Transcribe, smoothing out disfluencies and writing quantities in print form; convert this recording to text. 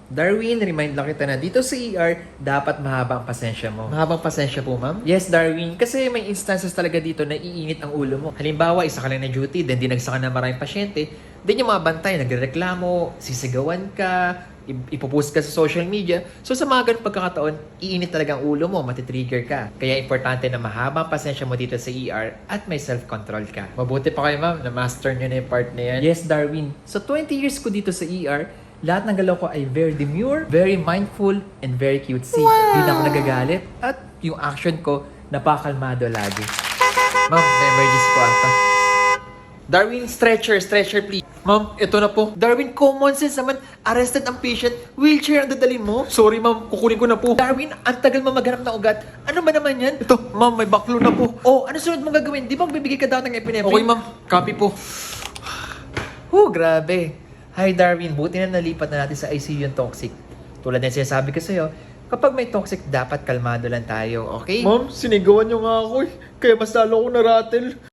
Darwin, remind lang kita na dito sa ER, dapat mahaba ang pasensya mo. Mahabang pasensya po, ma'am. Yes, Darwin, kasi may instances talaga dito na iinit ang ulo mo. Halimbawa, isa ka lang na duty, then dinagsa ka na maraming pasyente, then yung mga bantay, nagrereklamo, sisigawan ka, ipopost ka sa social media. So sa mga ganung pagkakataon, iinit talaga ang ulo mo, matitrigger ka. Kaya importante na mahaba ang pasensya mo dito sa ER at may self-control ka. Mabuti pa kayo, ma'am. Na-master nyo na yung part na yan. Yes, Darwin. So 20 years ko dito sa ER, lahat ng galaw ko ay very demure, very mindful, and very cutesy. Hindi na ako nagagalit at yung action ko, napakalmado lagi. Ma'am, may emergency po ata. Darwin, stretcher please. Ma'am, ito na po. Darwin, common sense naman. Arrested ang patient. Wheelchair ang dadalhin mo. Sorry, ma'am. Kukunin ko na po. Darwin, ang tagal mo maghanap ng ugat. Ano ba naman yan? Ito, ma'am, may baklo na po. Oh, ano sunod mong gagawin? Di ba magbibigay ka daw ng epinephrine? Okay, ma'am. Copy po. Grabe. Hi, Darwin. Buti na nalipat na natin sa ICU yung toxic. Tulad ng sinasabi ko sa'yo, kapag may toxic, dapat kalmado lang tayo, okay? Ma'am, sinigawan nyo nga ako eh. Kaya mas lalo ako na-rattle.